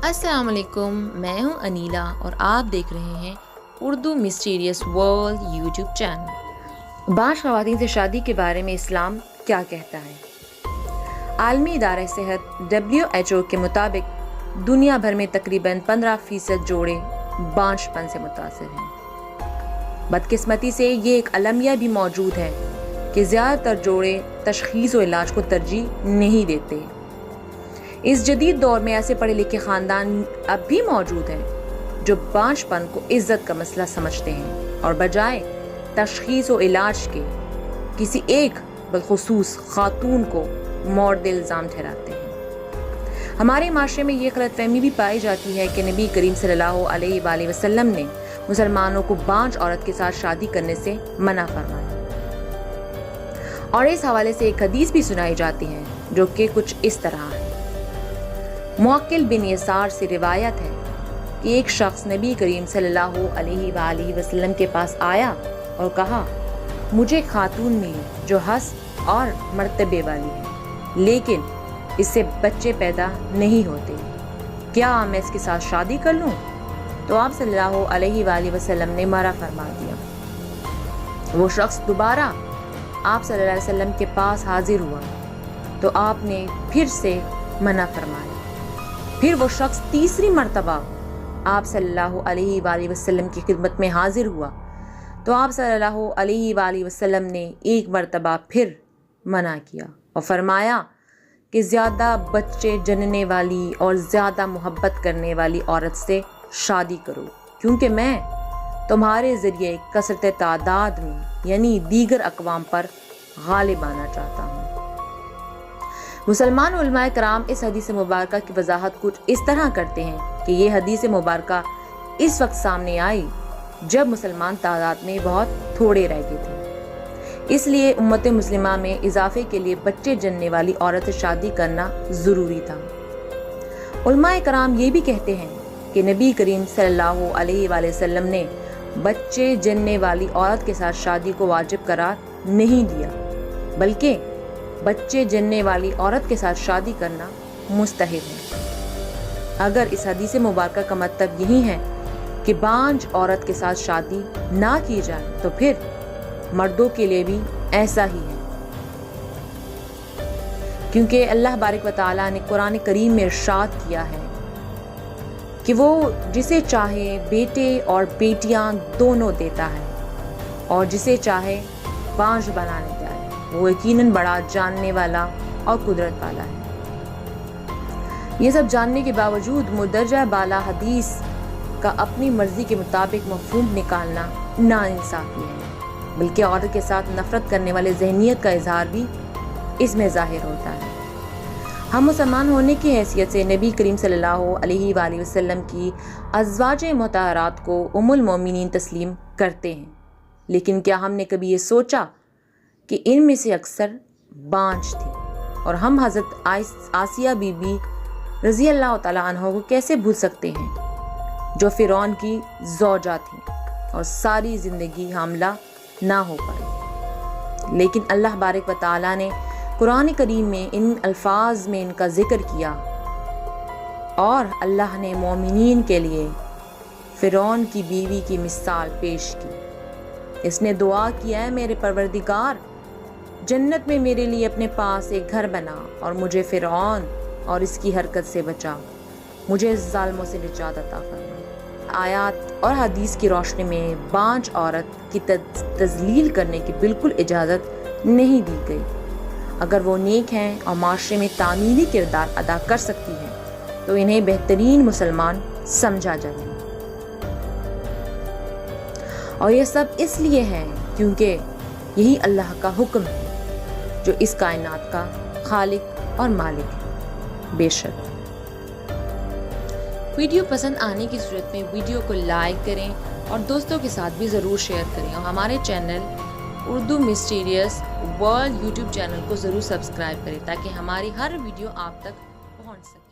अस्सलाम वालेकुम, मैं हूं अनीला और आप देख रहे हैं Urdu mysterious world YouTube channel. बाश ख़वातीन से शादी के बारे में इस्लाम क्या कहता है? आलमी इदारा सेहत WHO के मुताबिक दुनिया भर में तकरीबन 15% जोड़े बांझपन से मुतासर हैं। बदकिस्मती से ये एक अलमिया भी मौजूद है कि ज़्यादातर जोड़े तशख़ीस और इलाज को तरजीह नहीं देते। इस जदीद दौर में ऐसे पढ़े लिखे ख़ानदान अब भी मौजूद हैं जो बांझपन को इज़्ज़त का मसला समझते हैं और बजाय तशख़ीस और इलाज के किसी एक बलखुसूस खातून को मौर्द इल्ज़ाम ठहराते हैं। हमारे माशरे में ये गलतफ़हमी भी पाई जाती है कि नबी करीम सल्लल्लाहु अलैहि वसल्लम ने मुसलमानों को बांझ औरत के साथ शादी करने से मना फरमाया, और इस हवाले से एक हदीस भी सुनाई जाती है जो कि कुछ इस तरह है। मुअक्किल बिन यसार से रिवायत है कि एक शख्स नबी करीम सल्लल्लाहु अलैहि वसल्लम के पास आया और कहा, मुझे खातून मिली जो हस्ब और मर्तबे वाली है, लेकिन इससे बच्चे पैदा नहीं होते, क्या मैं इसके साथ शादी कर लूं? तो आप सल्लल्लाहु अलैहि वसल्लम ने मना फरमा दिया। वो शख्स दोबारा आप सल्लल्लाहु अलैहि वसल्लम के पास हाजिर हुआ तो आपने फिर से मना फरमाया। फिर वो शख्स तीसरी मर्तबा आप सल्लल्लाहु अलैहि वसल्लम की खिदमत में हाजिर हुआ तो आप सल्लल्लाहु अलैहि वसल्लम ने एक मर्तबा फिर मना किया और फरमाया कि ज़्यादा बच्चे जनने वाली और ज़्यादा मोहब्बत करने वाली औरत से शादी करो, क्योंकि मैं तुम्हारे ज़रिए कसरत तादाद में यानी दीगर अक़वाम पर गालिब आना चाहता हूँ। मुसलमान उलमाए कराम इस हदीस मुबारका की वजाहत कुछ इस तरह करते हैं कि ये हदीस मुबारका इस वक्त सामने आई जब मुसलमान तादाद में बहुत थोड़े रह गए थे, इसलिए उम्मत मुस्लिमा में इजाफे के लिए बच्चे जनने वाली औरत से शादी करना ज़रूरी था। उलमाए कराम ये भी कहते हैं कि नबी करीम सल्लल्लाहु अलैहि वसल्लम ने बच्चे जनने वाली औरत के साथ शादी को वाजिब करार नहीं दिया, बल्कि बच्चे जनने वाली औरत के साथ शादी करना मुस्तहिब है। अगर इस हदीस मुबारका का मतलब यही है कि बांझ औरत के साथ शादी ना की जाए तो फिर मर्दों के लिए भी ऐसा ही है, क्योंकि अल्लाह बारिक व तआला ने कुरान करीम में इरशाद किया है कि वो जिसे चाहे बेटे और बेटियां दोनों देता है और जिसे चाहे बांझ बनाने जाए, वो यकीनन बड़ा जानने वाला और कुदरत वाला है। ये सब जानने के बावजूद मुदर्जा बाला हदीस का अपनी मर्जी के मुताबिक मफहूम निकालना नाइंसाफी है, बल्कि औरत के साथ नफरत करने वाले ज़हनियत का इजहार भी इसमें ज़ाहिर होता है। हम मुसलमान होने की हैसियत से नबी करीम सल्लल्लाहु अलैहि वसल्लम की अज़वाज मुतहरात को उम्मुल मोमिनीन तस्लीम करते हैं, लेकिन क्या हमने कभी ये सोचा कि इनमें से अक्सर बांझ थी, और हम हज़रत आसिया बीबी रज़ी अल्लाह तआला अन्हा को कैसे भूल सकते हैं जो फ़िरौन की ज़ौजा थी और सारी ज़िंदगी हामला ना हो पाई, लेकिन अल्लाह बारिक व तआला ने कुरान करीम में इन अल्फाज में इनका ज़िक्र किया और अल्लाह ने मोमिनीन के लिए फ़िरौन की बीवी की मिसाल पेश की। इसने दुआ किया है, मेरे परवरदिगार जन्नत में मेरे लिए अपने पास एक घर बना और मुझे फ़िरौन और इसकी हरकत से बचा, मुझे ज़ालिमों से निजात अता फरमा। आयात और हदीस की रोशनी में बांझ औरत की तज़लील करने की बिल्कुल इजाज़त नहीं दी गई। अगर वो नेक हैं और माशरे में तामीली किरदार अदा कर सकती हैं तो इन्हें बेहतरीन मुसलमान समझा जाए, और ये सब इसलिए है क्योंकि यही अल्लाह का हुक्म है जो इस कायनात का खालिक और मालिक है। बेशक वीडियो पसंद आने की सूरत में वीडियो को लाइक करें और दोस्तों के साथ भी ज़रूर शेयर करें, और हमारे channel Urdu mysterious world YouTube channel को ज़रूर सब्सक्राइब करें ताकि हमारी हर वीडियो आप तक पहुंच सके।